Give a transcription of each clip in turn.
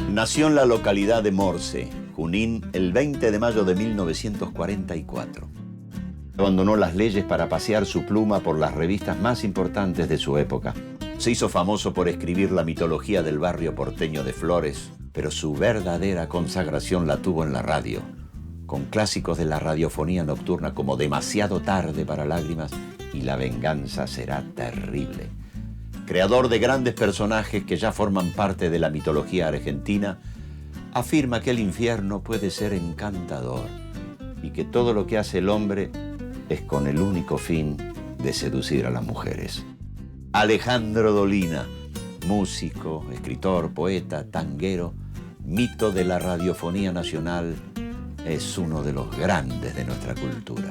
Nació en la localidad de Morce, Junín, el 20 de mayo de 1944. Abandonó las leyes para pasear su pluma por las revistas más importantes de su época. Se hizo famoso por escribir la mitología del barrio porteño de Flores, pero su verdadera consagración la tuvo en la radio, con clásicos de la radiofonía nocturna como Demasiado tarde para lágrimas y La venganza será terrible. Creador de grandes personajes que ya forman parte de la mitología argentina, afirma que el infierno puede ser encantador y que todo lo que hace el hombre es con el único fin de seducir a las mujeres. Alejandro Dolina, músico, escritor, poeta, tanguero, mito de la radiofonía nacional, es uno de los grandes de nuestra cultura.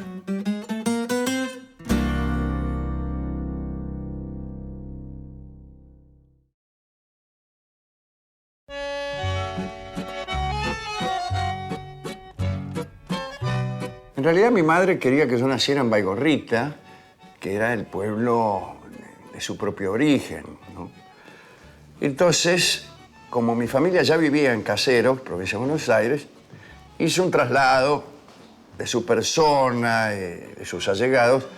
En realidad mi madre quería que yo naciera en Baigorrita, que era el pueblo de su propio origen, ¿no? Entonces, como mi familia ya vivía en Caseros, provincia de Buenos Aires, hizo un traslado de su persona, de sus allegados,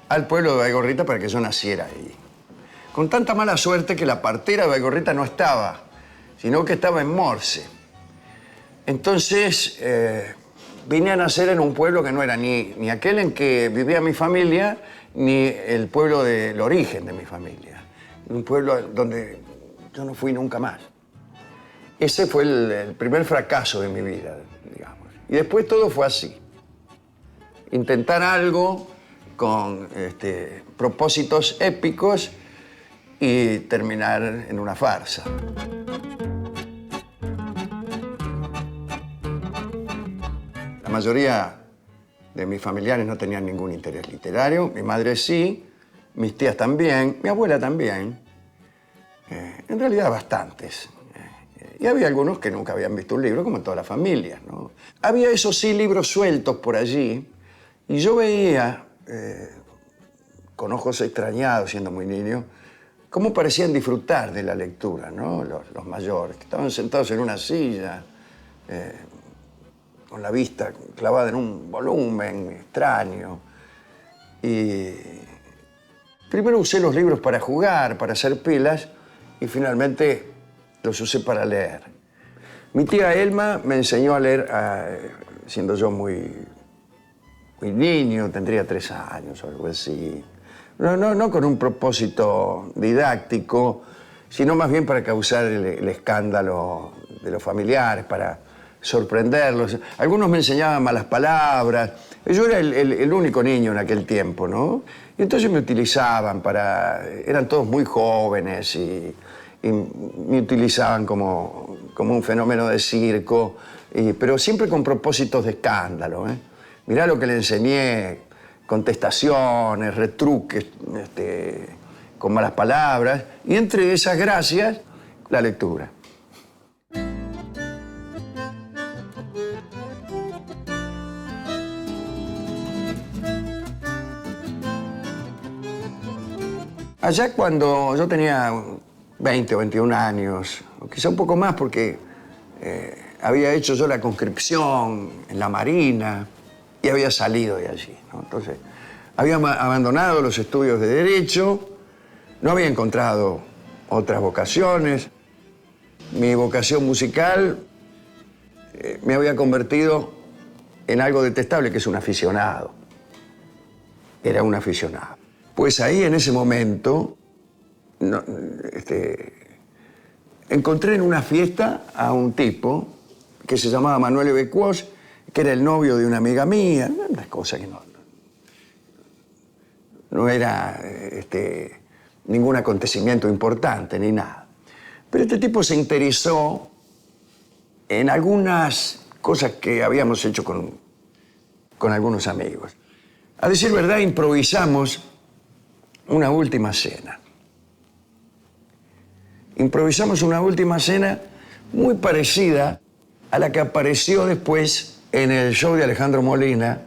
al pueblo de Baigorrita para que yo naciera ahí. Con tanta mala suerte que la partera de Baigorrita no estaba, sino que estaba en Morce. Entonces, vine a nacer en un pueblo que no era ni aquel en que vivía mi familia, ni el pueblo del origen de mi familia. Un pueblo donde yo no fui nunca más. Ese fue el primer fracaso de mi vida, digamos. Y después todo fue así. Intentar algo con propósitos épicos y terminar en una farsa. La mayoría de mis familiares no tenían ningún interés literario. Mi madre sí, mis tías también, mi abuela también. En realidad bastantes. Y había algunos que nunca habían visto un libro, como en todas las familias, ¿no? Había, eso sí, libros sueltos por allí. Y yo veía, con ojos extrañados, siendo muy niño, cómo parecían disfrutar de la lectura, ¿no? Los mayores, que estaban sentados en una silla, con la vista clavada en un volumen extraño. Y primero usé los libros para jugar, para hacer pilas, y finalmente los usé para leer. Mi tía Elma me enseñó a leer siendo yo muy niño, tendría 3 años o algo así. No con un propósito didáctico, sino más bien para causar el escándalo de los familiares, para sorprenderlos. Algunos me enseñaban malas palabras. Yo era el único niño en aquel tiempo, ¿no? Y entonces me utilizaban eran todos muy jóvenes y me utilizaban como un fenómeno de circo, pero siempre con propósitos de escándalo, ¿eh? Mirá lo que le enseñé, contestaciones, retruques, con malas palabras, y entre esas gracias, la lectura. Allá cuando yo tenía 20 o 21 años, o quizá un poco más porque había hecho yo la conscripción en la Marina y había salido de allí, ¿no? Entonces, había abandonado los estudios de Derecho, no había encontrado otras vocaciones. Mi vocación musical me había convertido en algo detestable, que es un aficionado. Era un aficionado. Pues ahí, en ese momento, encontré en una fiesta a un tipo que se llamaba Manuel Ebecuós, que era el novio de una amiga mía, una cosa que no era ningún acontecimiento importante ni nada. Pero este tipo se interesó en algunas cosas que habíamos hecho con algunos amigos. A decir verdad, improvisamos una última cena. Improvisamos una última cena muy parecida a la que apareció después en el show de Alejandro Molina,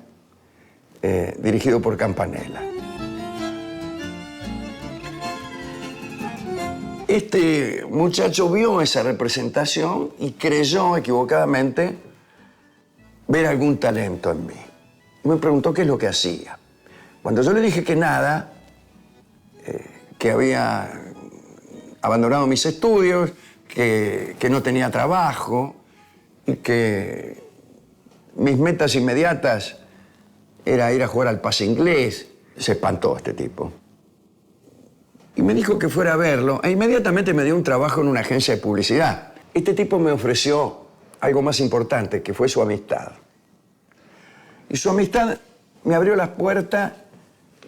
dirigido por Campanella. Este muchacho vio esa representación y creyó equivocadamente ver algún talento en mí. Y me preguntó qué es lo que hacía. Cuando yo le dije que nada, que había abandonado mis estudios, que no tenía trabajo y que mis metas inmediatas era ir a jugar al pase inglés, se espantó este tipo. Y me dijo que fuera a verlo e inmediatamente me dio un trabajo en una agencia de publicidad. Este tipo me ofreció algo más importante, que fue su amistad. Y su amistad me abrió las puertas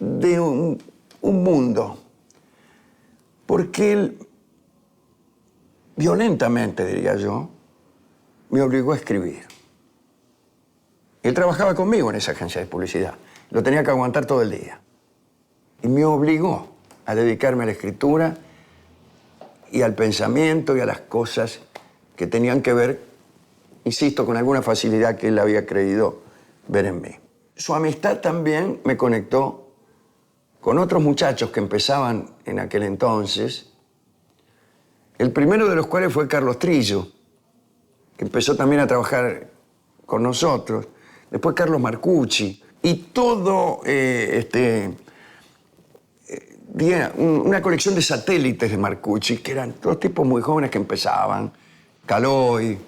de un mundo. Porque él, violentamente diría yo, me obligó a escribir. Él trabajaba conmigo en esa agencia de publicidad. Lo tenía que aguantar todo el día. Y me obligó a dedicarme a la escritura y al pensamiento y a las cosas que tenían que ver, insisto, con alguna facilidad que él había creído ver en mí. Su amistad también me conectó con otros muchachos que empezaban en aquel entonces, el primero de los cuales fue Carlos Trillo, que empezó también a trabajar con nosotros, después Carlos Marcucci, y todo una colección de satélites de Marcucci, que eran todos tipos muy jóvenes que empezaban, Caloi,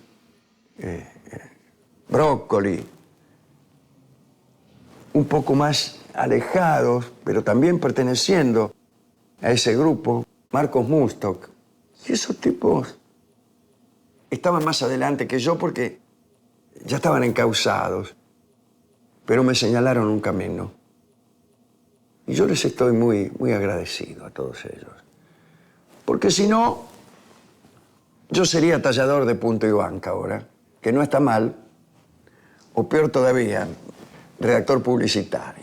Brócoli, un poco más alejados, pero también perteneciendo a ese grupo, Marcos Mustok. Y esos tipos estaban más adelante que yo porque ya estaban encausados, pero me señalaron un camino. Y yo les estoy muy, muy agradecido a todos ellos. Porque si no, yo sería tallador de punto y banca ahora, que no está mal, o peor todavía, redactor publicitario.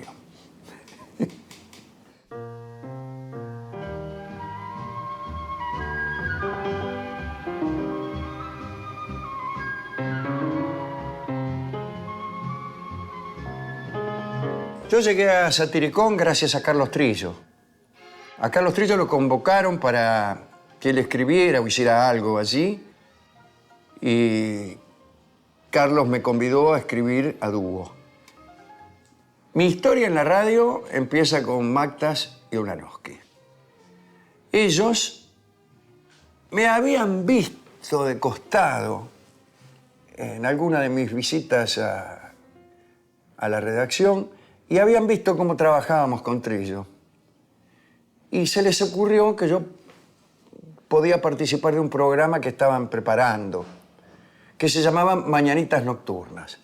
Yo llegué a Satiricón gracias a Carlos Trillo. A Carlos Trillo lo convocaron para que él escribiera o hiciera algo allí. Y Carlos me convidó a escribir a dúo. Mi historia en la radio empieza con Mactas y Ulanowski. Ellos me habían visto de costado en alguna de mis visitas a la redacción y habían visto cómo trabajábamos con Trillo. Y se les ocurrió que yo podía participar de un programa que estaban preparando, que se llamaba Mañanitas Nocturnas.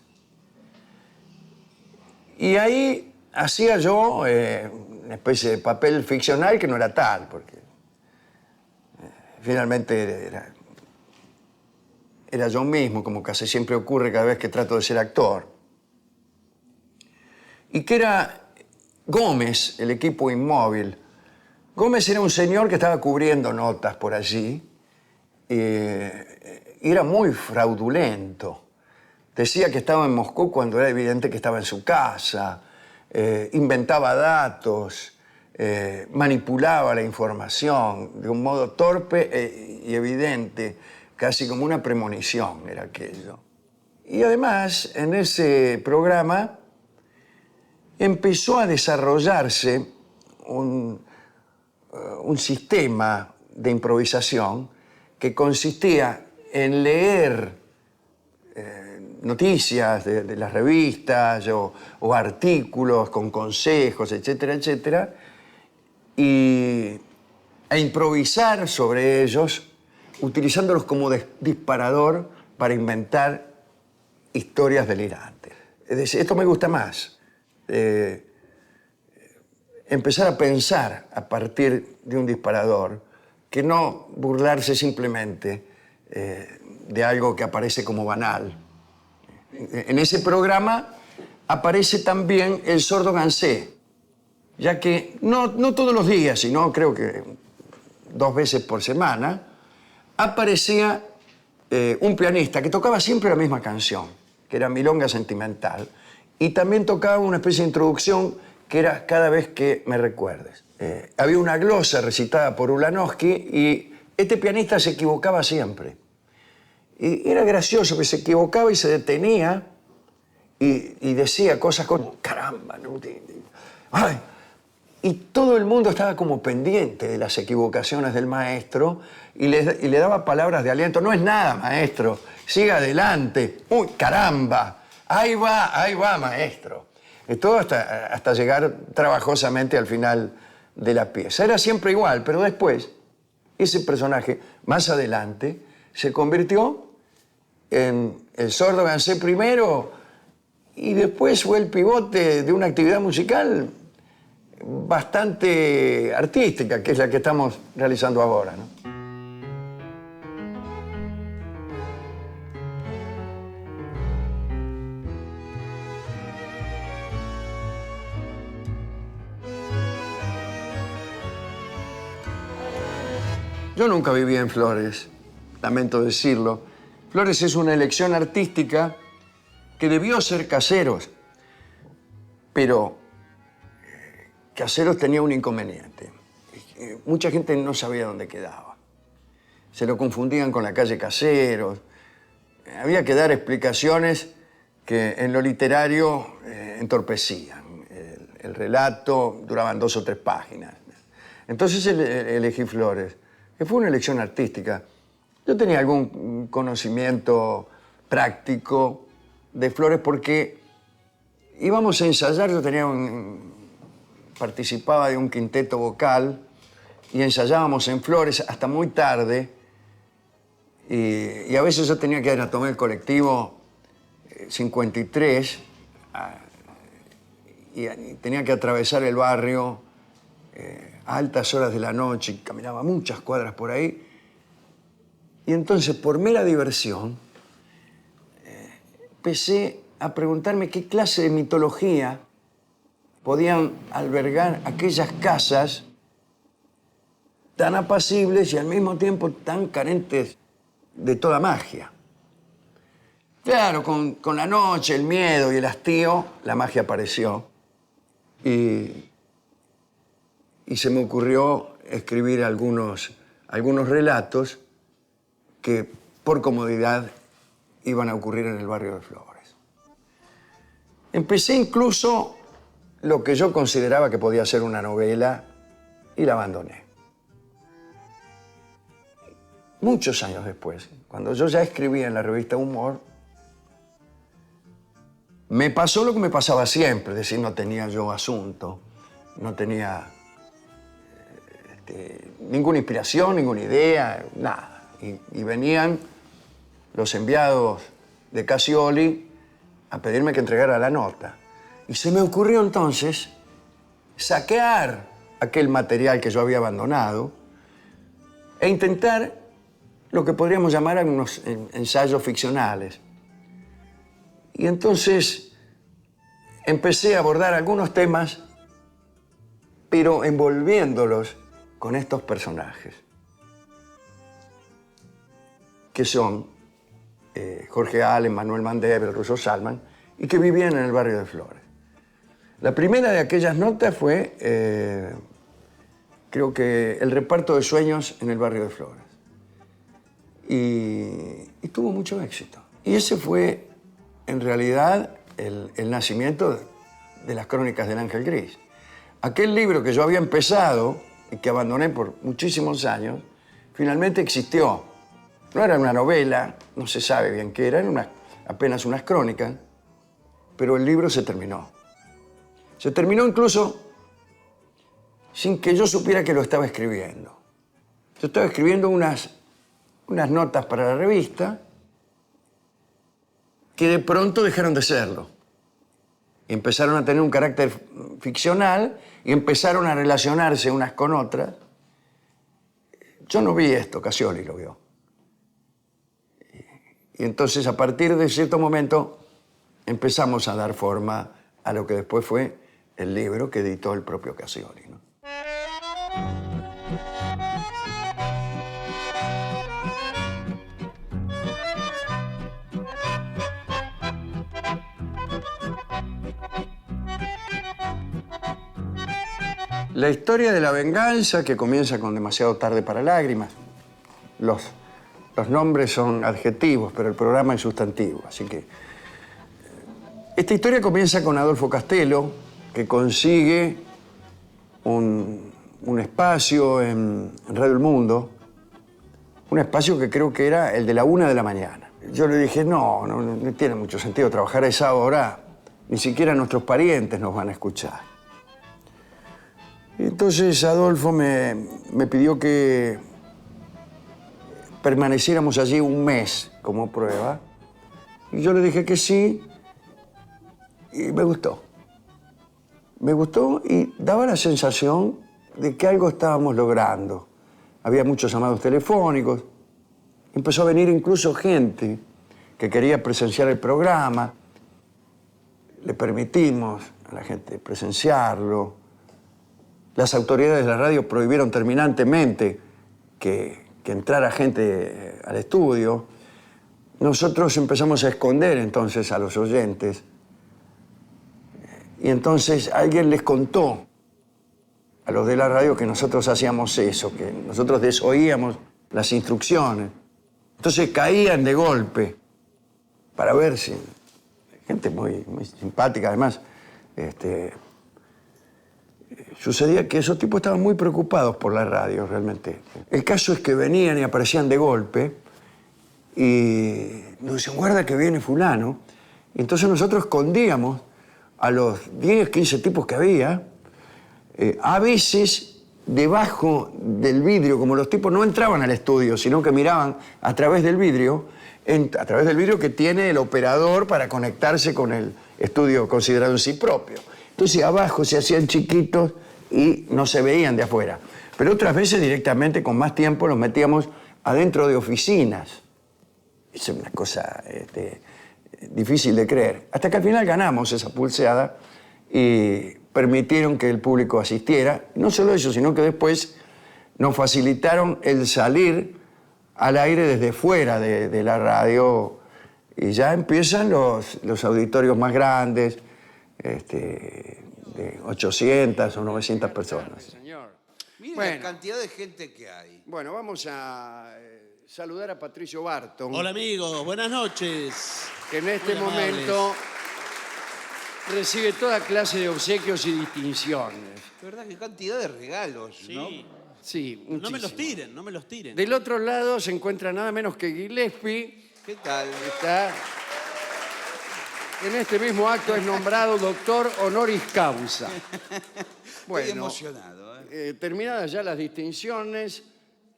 Y ahí hacía yo una especie de papel ficcional que no era tal, porque finalmente era yo mismo, como casi siempre ocurre cada vez que trato de ser actor. Y que era Gómez, el equipo inmóvil. Gómez era un señor que estaba cubriendo notas por allí y era muy fraudulento. Decía que estaba en Moscú cuando era evidente que estaba en su casa, inventaba datos, manipulaba la información de un modo torpe y evidente, casi como una premonición era aquello. Y además, en ese programa empezó a desarrollarse un sistema de improvisación que consistía en leer noticias de las revistas o artículos con consejos, etcétera, etcétera, e improvisar sobre ellos, utilizándolos como disparador para inventar historias delirantes. Es decir, esto me gusta más. Empezar a pensar a partir de un disparador, que no burlarse simplemente de algo que aparece como banal. En ese programa aparece también el sordo Gansé, ya que no todos los días, sino creo que 2 veces por semana, aparecía un pianista que tocaba siempre la misma canción, que era Milonga Sentimental, y también tocaba una especie de introducción que era Cada vez que me recuerdes. Había una glosa recitada por Ulanowski y este pianista se equivocaba siempre. Y era gracioso que se equivocaba y se detenía y decía cosas como, caramba, no, ay. Y todo el mundo estaba como pendiente de las equivocaciones del maestro y le daba palabras de aliento. No es nada, maestro, siga adelante. Uy, caramba, ahí va, maestro. Y todo hasta llegar trabajosamente al final de la pieza. Era siempre igual, pero después ese personaje, más adelante, se convirtió en el sordo Gansé primero y después fue el pivote de una actividad musical bastante artística, que es la que estamos realizando ahora, ¿no? Yo nunca viví en Flores, lamento decirlo. Flores es una elección artística que debió ser Caseros, pero Caseros tenía un inconveniente. Mucha gente no sabía dónde quedaba. Se lo confundían con la calle Caseros. Había que dar explicaciones que en lo literario entorpecían. El relato duraban 2 o 3 páginas. Entonces elegí Flores, que fue una elección artística. Yo tenía algún conocimiento práctico de Flores porque íbamos a ensayar, participaba de un quinteto vocal y ensayábamos en Flores hasta muy tarde y a veces yo tenía que ir a tomar el colectivo 53 y tenía que atravesar el barrio a altas horas de la noche y caminaba muchas cuadras por ahí. Y entonces, por mera diversión, empecé a preguntarme qué clase de mitología podían albergar aquellas casas tan apacibles y al mismo tiempo tan carentes de toda magia. Claro, con la noche, el miedo y el hastío, la magia apareció. Y se me ocurrió escribir algunos relatos que por comodidad iban a ocurrir en el barrio de Flores. Empecé incluso lo que yo consideraba que podía ser una novela y la abandoné. Muchos años después, cuando yo ya escribía en la revista Humor, me pasó lo que me pasaba siempre, es decir, no tenía yo asunto, no tenía ninguna inspiración, ninguna idea, nada. Y venían los enviados de Cassioli a pedirme que entregara la nota. Y se me ocurrió entonces saquear aquel material que yo había abandonado e intentar lo que podríamos llamar unos ensayos ficcionales. Y entonces empecé a abordar algunos temas, pero envolviéndolos con estos personajes, que son Jorge Allen, Manuel Mandever, el ruso Salman, y que vivían en el barrio de Flores. La primera de aquellas notas fue, creo que, el reparto de sueños en el barrio de Flores. Y tuvo mucho éxito. Y ese fue, en realidad, el nacimiento de las Crónicas del Ángel Gris. Aquel libro que yo había empezado y que abandoné por muchísimos años, finalmente existió. No era una novela, no se sabe bien qué era, eran apenas unas crónicas, pero el libro se terminó. Se terminó incluso sin que yo supiera que lo estaba escribiendo. Yo estaba escribiendo unas notas para la revista que de pronto dejaron de serlo. Y empezaron a tener un carácter ficcional y empezaron a relacionarse unas con otras. Yo no vi esto, Cassioli lo vio. Y entonces, a partir de cierto momento, empezamos a dar forma a lo que después fue el libro que editó el propio Cassioli, ¿no? La historia de la venganza, que comienza con Demasiado tarde para lágrimas, los nombres son adjetivos, pero el programa es sustantivo. Así que esta historia comienza con Adolfo Castelo, que consigue un espacio en Radio El Mundo, un espacio que creo que era el de la 1 de la mañana. Yo le dije, no tiene mucho sentido trabajar a esa hora, ni siquiera nuestros parientes nos van a escuchar. Entonces Adolfo me pidió que permaneciéramos allí un mes como prueba. Y yo le dije que sí, y me gustó. Me gustó y daba la sensación de que algo estábamos logrando. Había muchos llamados telefónicos. Empezó a venir incluso gente que quería presenciar el programa. Le permitimos a la gente presenciarlo. Las autoridades de la radio prohibieron terminantemente que entrara gente al estudio. Nosotros empezamos a esconder entonces a los oyentes. Y entonces alguien les contó a los de la radio que nosotros hacíamos eso, que nosotros desoíamos las instrucciones. Entonces caían de golpe para ver si... Gente muy simpática, además. Sucedía que esos tipos estaban muy preocupados por la radio, realmente. El caso es que venían y aparecían de golpe y nos decían, guarda que viene fulano. Y entonces nosotros escondíamos a los 10, 15 tipos que había, a veces debajo del vidrio, como los tipos no entraban al estudio, sino que miraban a través del vidrio, que tiene el operador para conectarse con el estudio considerado en sí propio. Entonces abajo se hacían chiquitos y no se veían de afuera. Pero otras veces directamente, con más tiempo, los metíamos adentro de oficinas. Es una cosa difícil de creer. Hasta que al final ganamos esa pulseada y permitieron que el público asistiera. No solo eso, sino que después nos facilitaron el salir al aire desde fuera de la radio. Y ya empiezan los auditorios más grandes, de 800 o 900 personas. Señor. Miren Bueno. la cantidad de gente que hay. Bueno, vamos a saludar a Patricio Barton, Hola amigos, buenas noches. que en este Muy amables. momento recibe toda clase de obsequios y distinciones. De verdad, qué cantidad de regalos, ¿no? Sí. Sí, No me los muchísimo. tiren, no me los tiren. Del otro lado se encuentra nada menos que Gillespie, ¿Qué tal? que está en este mismo acto es nombrado doctor honoris causa. Estoy emocionado. Terminadas ya las distinciones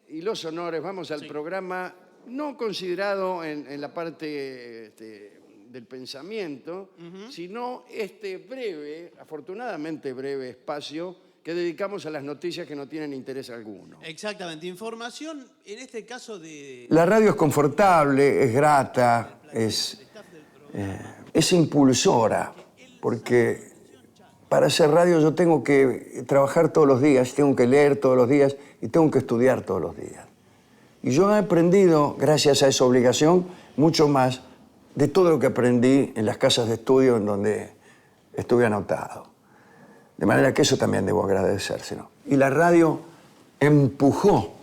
y los honores, vamos al programa no considerado en la parte del pensamiento, sino este breve, afortunadamente breve espacio que dedicamos a las noticias que no tienen interés alguno. Exactamente, información en este caso de... La radio es confortable, es grata, es impulsora, porque para hacer radio yo tengo que trabajar todos los días, tengo que leer todos los días y tengo que estudiar todos los días. Y yo he aprendido, gracias a esa obligación, mucho más de todo lo que aprendí en las casas de estudio en donde estuve anotado. De manera que eso también debo agradecérselo. Y la radio empujó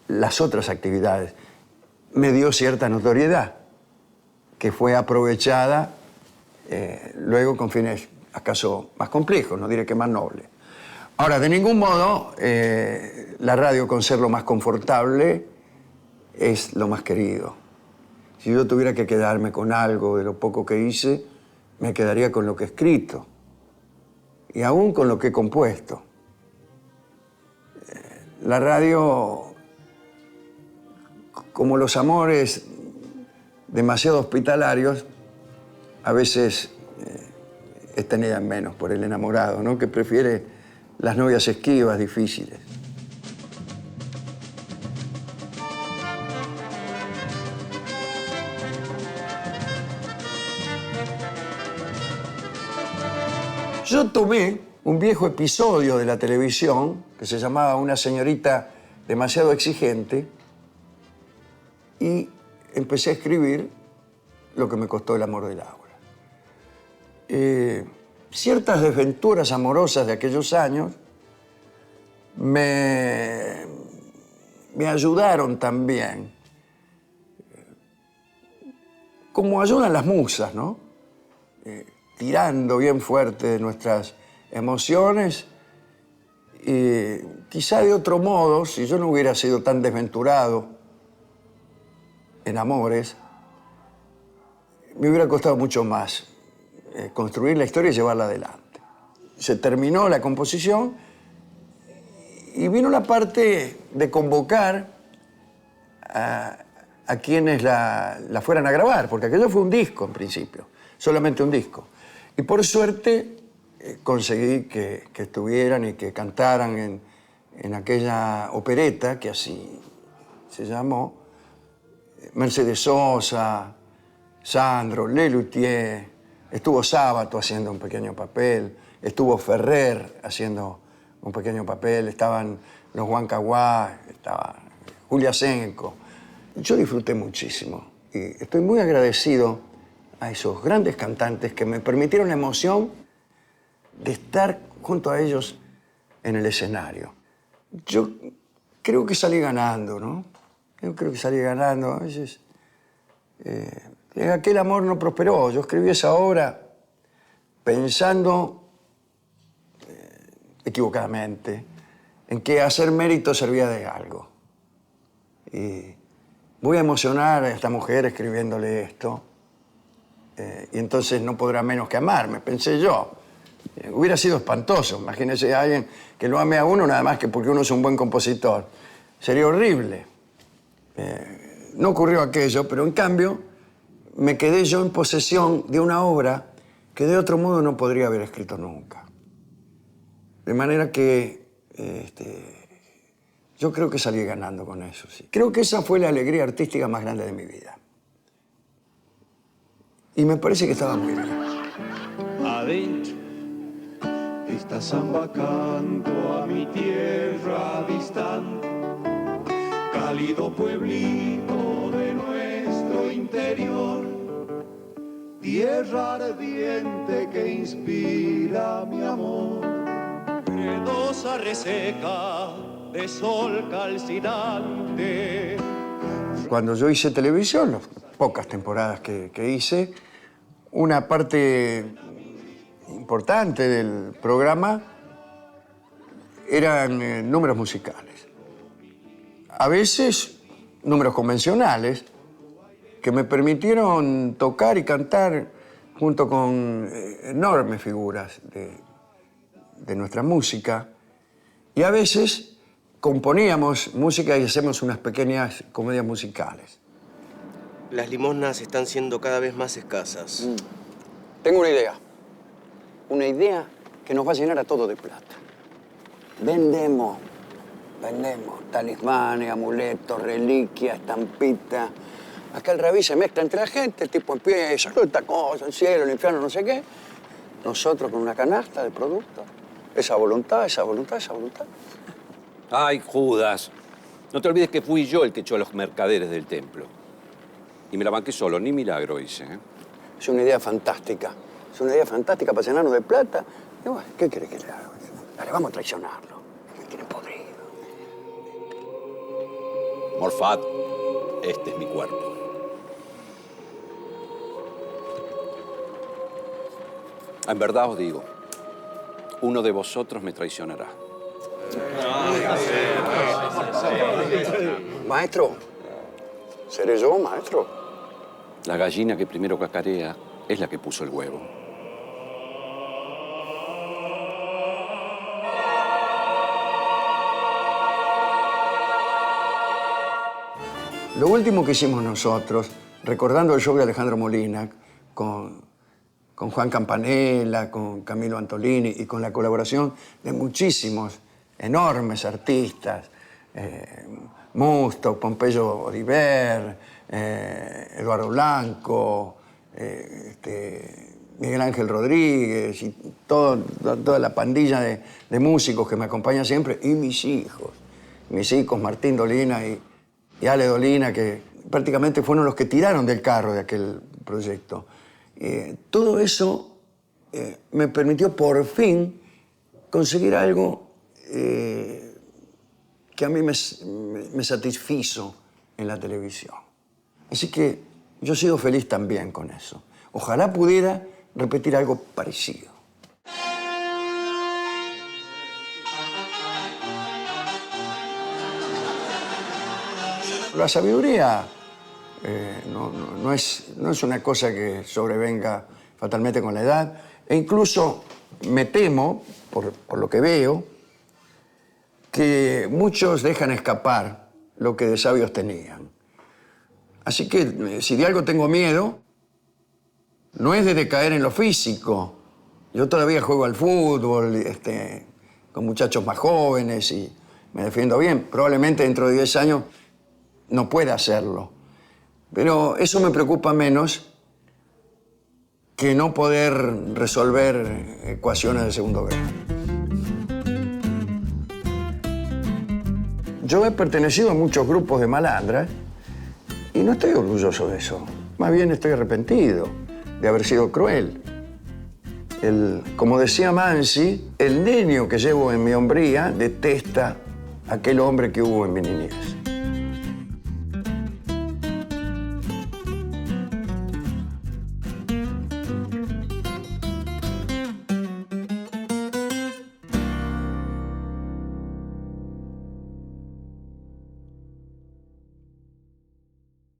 las otras actividades, me dio cierta notoriedad, que fue aprovechada luego con fines acaso más complejos, no diré que más nobles. Ahora, de ningún modo, la radio, con ser lo más confortable, es lo más querido. Si yo tuviera que quedarme con algo de lo poco que hice, me quedaría con lo que he escrito y aún con lo que he compuesto. La radio, como los amores demasiado hospitalarios, a veces es tenida en menos por el enamorado, ¿no? Que prefiere las novias esquivas, difíciles. Yo tomé un viejo episodio de la televisión que se llamaba Una señorita demasiado exigente y empecé a escribir lo que me costó el amor de Laura. Ciertas desventuras amorosas de aquellos años me me ayudaron también, como ayudan las musas, ¿no? Tirando bien fuerte de nuestras emociones. Y quizá de otro modo, si yo no hubiera sido tan desventurado en amores, me hubiera costado mucho más construir la historia y llevarla adelante. Se terminó la composición y vino la parte de convocar a quienes la fueran a grabar, porque aquello fue un disco en principio, solamente un disco. Y por suerte conseguí que estuvieran y que cantaran en aquella opereta, que así se llamó, Mercedes Sosa, Sandro, Lelutier, estuvo Sábato haciendo un pequeño papel, estuvo Ferrer haciendo un pequeño papel, estaban los Huancahuá, estaba Julia Senco. Yo disfruté muchísimo y estoy muy agradecido a esos grandes cantantes que me permitieron la emoción de estar junto a ellos en el escenario. Yo creo que salí ganando, ¿no? Yo creo que salí ganando. A veces aquel amor no prosperó. Yo escribí esa obra pensando equivocadamente en que hacer mérito servía de algo. Y voy a emocionar a esta mujer escribiéndole esto y entonces no podrá menos que amarme, pensé yo. Hubiera sido espantoso. Imagínese a alguien que lo ame a uno nada más que porque uno es un buen compositor. Sería horrible. No ocurrió aquello, pero en cambio me quedé yo en posesión de una obra que de otro modo no podría haber escrito nunca. De manera que yo creo que salí ganando con eso, sí. Creo que esa fue la alegría artística más grande de mi vida. Y me parece que estaba muy bien. Adentro esta samba canto a mi tierra distante, cálido pueblito de nuestro interior, tierra ardiente que inspira mi amor, credosa reseca de sol calcinante. Cuando yo hice televisión, las pocas temporadas que hice, una parte importante del programa eran números musicales. A veces números convencionales que me permitieron tocar y cantar junto con enormes figuras de nuestra música. Y a veces componíamos música y hacemos unas pequeñas comedias musicales. Las limosnas están siendo cada vez más escasas. Tengo una idea. Una idea que nos va a llenar a todos de plata. Vendemos talismanes, amuletos, reliquias, estampitas. Acá el rabí se mezcla entre la gente, el tipo empieza, esta cosa, el cielo, el infierno, no sé qué. Nosotros con una canasta de productos. Esa voluntad. Ay, Judas, no te olvides que fui yo el que echó a los mercaderes del templo. Y me la banqué solo, ni milagro hice, ¿eh? Es una idea fantástica. Es una idea fantástica para llenarnos de plata. Y bueno, ¿qué querés que le haga? Dale, vamos a traicionarlo. Me tiene podrido. Morfat, este es mi cuerpo. En verdad os digo, uno de vosotros me traicionará. Maestro, ¿seré yo, maestro? La gallina que primero cacarea es la que puso el huevo. Lo último que hicimos nosotros, recordando el show de Alejandro Molina, con Juan Campanella, con Camilo Antolini y con la colaboración de muchísimos enormes artistas, Musto, Pompeyo Oliver, Eduardo Blanco, Miguel Ángel Rodríguez y toda la pandilla de músicos que me acompañan siempre, y mis hijos, Martín Dolina y Ale Dolina, que prácticamente fueron los que tiraron del carro de aquel proyecto. Todo eso me permitió por fin conseguir algo que a mí me satisfizo en la televisión. Así que yo he sido feliz también con eso. Ojalá pudiera repetir algo parecido. La sabiduría no es una cosa que sobrevenga fatalmente con la edad. E incluso me temo, por lo que veo, que muchos dejan escapar lo que de sabios tenían. Así que si de algo tengo miedo, no es de decaer en lo físico. Yo todavía juego al fútbol con muchachos más jóvenes y me defiendo bien. Probablemente dentro de 10 años no pueda hacerlo. Pero eso me preocupa menos que no poder resolver ecuaciones de segundo grado. Yo he pertenecido a muchos grupos de malandras y no estoy orgulloso de eso. Más bien estoy arrepentido de haber sido cruel. Como decía Mansi, el niño que llevo en mi hombría detesta a aquel hombre que hubo en mi niñez.